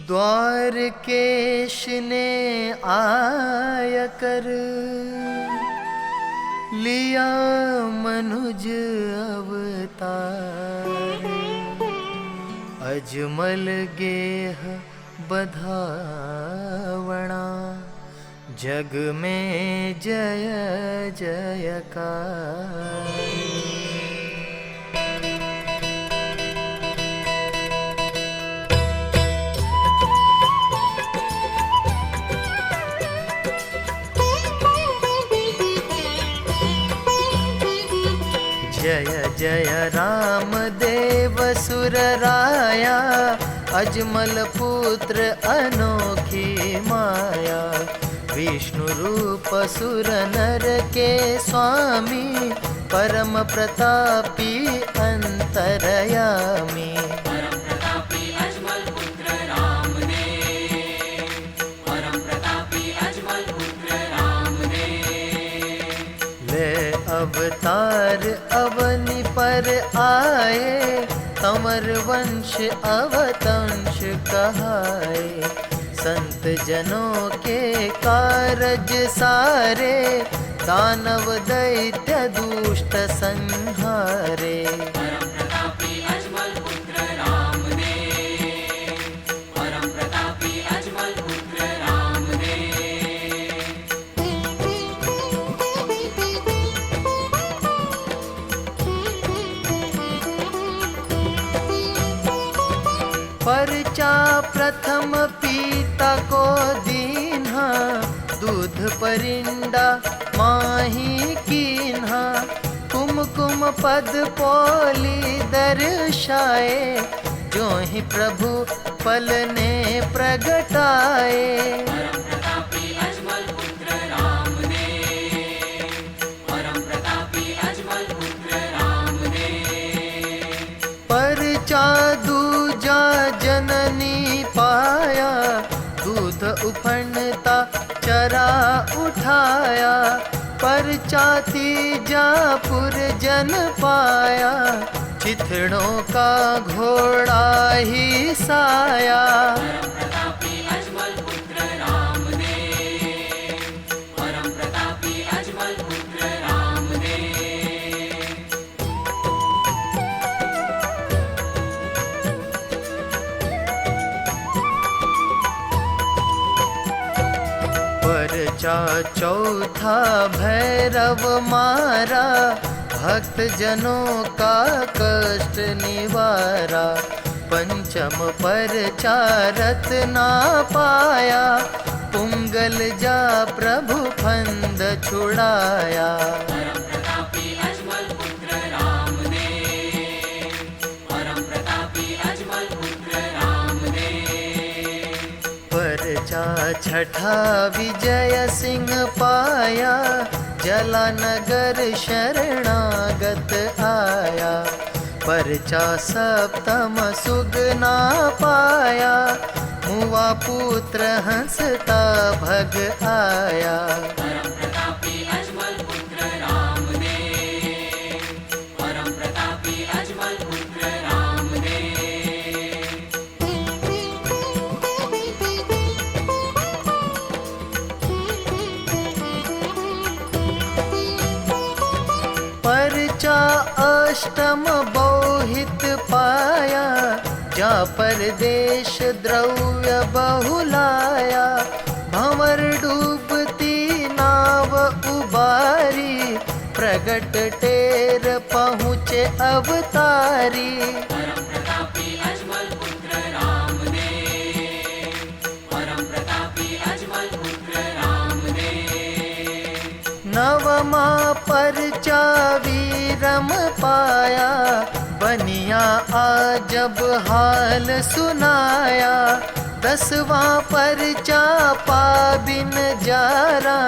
द्वारकेश ने आय कर लिया मनुज अवतार। अजमल गेह बधावणा जग में जय जयकार। जय जय राम देव सुर राया, अजमल पुत्र अनोखी माया। विष्णु रूप सुर नर के स्वामी, परम प्रतापी अंतरयामी। परम प्रतापी अजमल पुत्र राम ने, परम प्रतापी अजमल पुत्र राम ने। ले अवतार अवनि पर आए, कंवर वंश अवतंश कहाए। संत जनों के कारज सारे, दानव दैत्य दुष्ट संहारे। परम प्रतापी अजमल पुत्र राम ने, परम प्रतापी अजमल पुत्र राम ने। परचा प्रथम पीता को दीन्हा, दूध परिंडा माही कीन्हा। कुमकुम पद पोली दर्शाए, जो ही प्रभु पल ने प्रगटाए। परम प्रतापी अजमल पुत्र राम ने, परम प्रतापी अजमल पुत्र राम ने। परचा दूजा जननी पाया, दूध उफनता चरा उठाया। परचा तीजा पुरजन पाया, चिथड़ों का घोड़ा ही साया। परम प्रतापी अजमल पुत्र राम ने, परम प्रतापी अजमल पुत्र राम ने। परचा चौथा भैरव मारा, भक्त जनों का कष्ट निवारा। पंचम परचा रत्ना पाया, पुंगल जा प्रभु फंद छुड़ाया। परम प्रतापी अजमल पुत्र राम ने, परम प्रतापी अजमल पुत्र राम ने। परचा छठा विजय सिंह पाया, जला नगर शरणागत आया। परचा सप्तम सुगना पाया, मुआ पुत्र हंसता भग आया। परम प्रतापी अजमल पुत्र राम ने, परम प्रतापी अजमल पुत्र राम ने। परचा अष्टम बहुहित पाया, जा परदेश द्रव्य बहुलाया। भंवर डूबती नाव उबारी, प्रगट टेर पहुँचे अवतारी। परम प्रतापी अजमल पुत्र राम ने, परम प्रतापी अजमल पुत्र राम ने। नवमा परचा वीरम पाया, बनिया जब हाल सुनाया। दसवां परचा पाबिन जारा,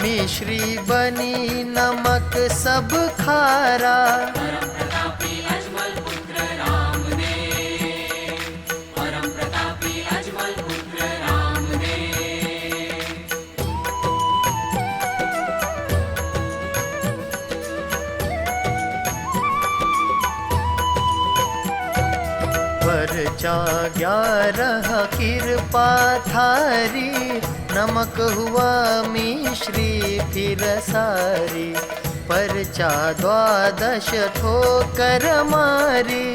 मिश्री बनी नमक सब खारा। परम प्रतापी अजमल पुत्र राम ने, परम प्रतापी अजमल पुत्र राम ने। परचा 11 कृपा थारी, नमक हुआ मिश्री फिर सारी। परचा 12 ठोकर मारी,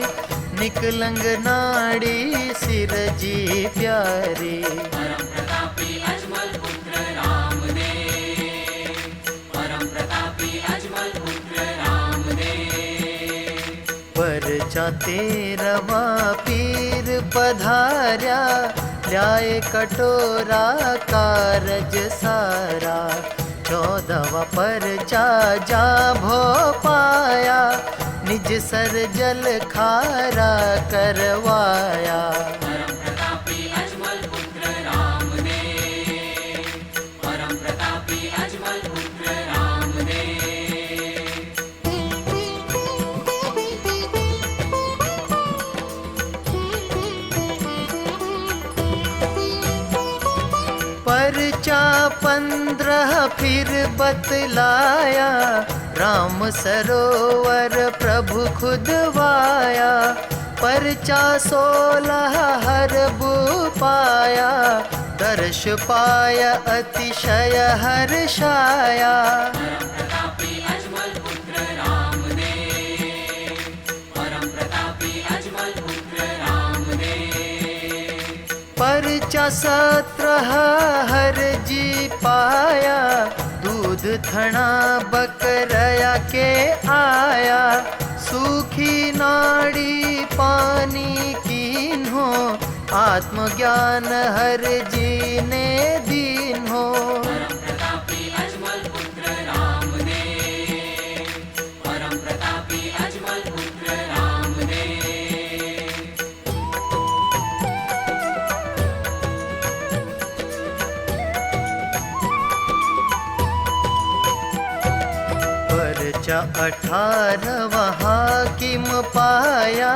निकलंग नाड़ी सिर जी प्यारी। परम प्रतापी अजमल पुत्र राम ने, परम प्रतापी अजमल पुत्र राम ने। परचा 13वां पीर पधार्या, ल्याए कटोरा कारज सारा। 14वां परचा जा भो पाया, निज सर जल खारा करवाया। परम प्रतापी अजमल पुत्र राम ने, परम प्रतापी अजमल पुत्र राम ने। परचा 15 फिर बतलाया, राम सरोवर प्रभु खुद वाया। परचा 16 हरबु पाया, दर्श पाया अतिशय हर्षाया। परम प्रतापी अजमल पुत्र राम ने, परम प्रतापी अजमल पुत्र राम ने। परचा 17 हर जी पाया, दूध थना बकरया के आया। सूखी नाड़ी पानी कीन्हो, आत्मज्ञान हर जी ने दीन्हो। परम प्रतापी अजमल पुत्र राम ने, परम प्रतापी अजमल पुत्र राम ने। परचा 18वां हाकिम पाया,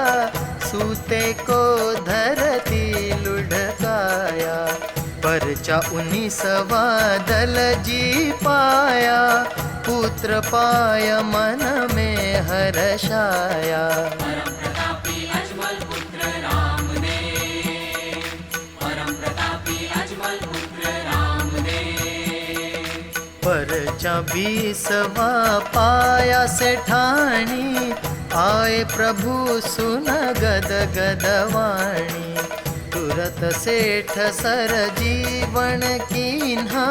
सूते को धरती लुढ़काया। परचा 19वां दल जी पाया, पुत्र पाय मन में हर्षाया। परम प्रतापी अजमल पुत्र राम ने, परम प्रतापी अजमल पुत्र राम ने। परचा 20वां पाया सेठानी, आए प्रभु सुन गद गद वाणी। तुरत सेठ सर जीवन कीन्हा,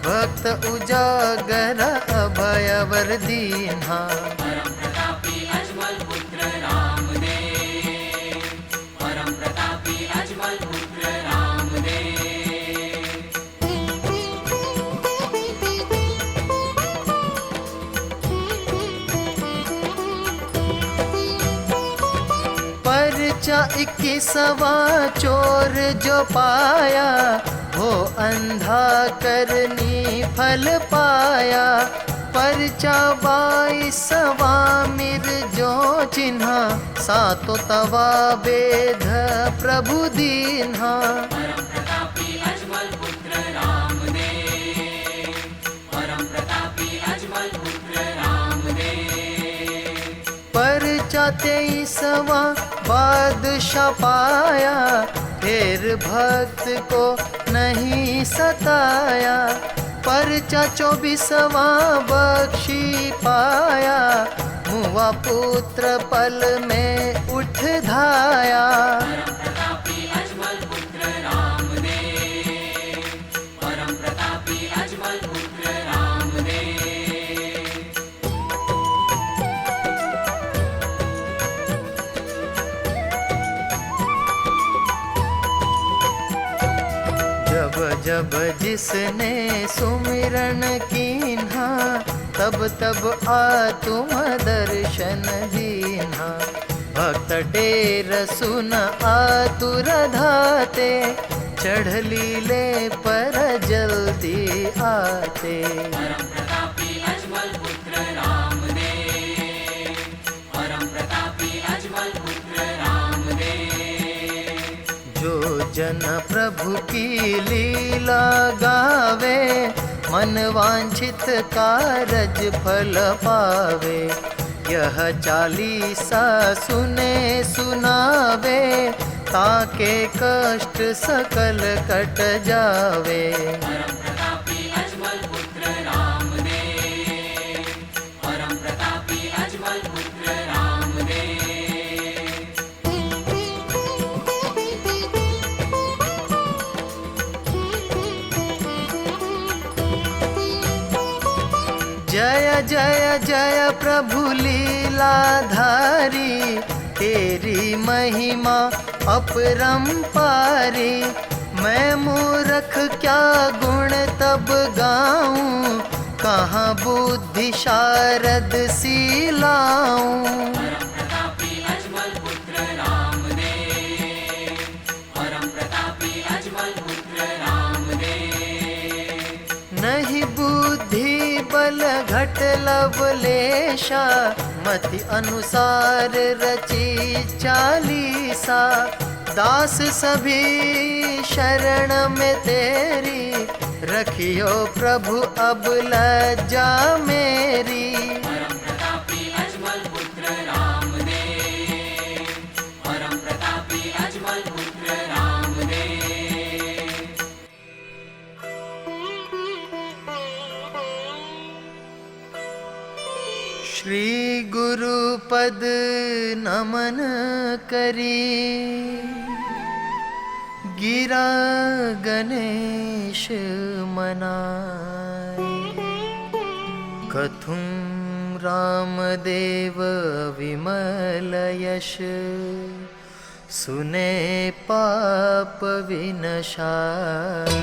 भक्त उजागर अभय वर दीन्हा। परम प्रतापी अजमल पुत्र राम ने, परम प्रतापी अजमल पुत्र राम ने। परचा 21वां चोर जो पाया, वो अंधा करनी फल पाया। परचा 22वां मिर जो चिन्हा, सातो तवा वेद प्रभु दीन्हा। परम प्रतापी अजमल पुत्र राम ने, परम प्रतापी अजमल पुत्र राम ने। परचा 23वां बादशाह पाया, फिर भक्त को नहीं सताया। परचा 24वां बख्शी पाया, मुआ पुत्र पल में उठ धाया। परम प्रतापी अजमल पुत्र राम ने, परम प्रतापी अजमल पुत्र राम ने। जब जब जिसने सुमिरन कीन्हा, तब तब आ तुम दर्शन दीन्हा। भक्त डेर सुन आतुर धाते, चढ़ लीले पर जल्दी आते। परम प्रतापी अजमल पुत्र राम ने, परम प्रतापी अजमल पुत्र राम ने। जो जन प्रभु की लीला गावे, मन वांछित कारज फल पावे। यह 40 सुने सुनावे, ताके कष्ट सकल कट जावे। परम प्रतापी अजमल पुत्र राम ने, परम प्रतापी अजमल पुत्र राम ने। जय जय जय प्रभु लीलाधारी, तेरी महिमा अपरंपारी। मैं मूर्ख क्या गुण तब गाऊं, कहाँ बुद्धि शारद सी लाऊं। परम प्रतापी अजमल पुत्र राम ने, परम प्रतापी अजमल पुत्र राम ने। नहीं बुद्धि बल घट लवलेशा, मति अनुसार रची चालीसा। दास सभी शरण में तेरी, रखियो प्रभु अब लज्जा मेरी। परम प्रतापी अजमल पुत्र राम ने, परम प्रतापी अजमल पुत्र राम ने। श्री गुरु पद नमन करी, गिरा गणेश मनाए। कथुं रामदेव विमल यश, सुने पाप विनशाय।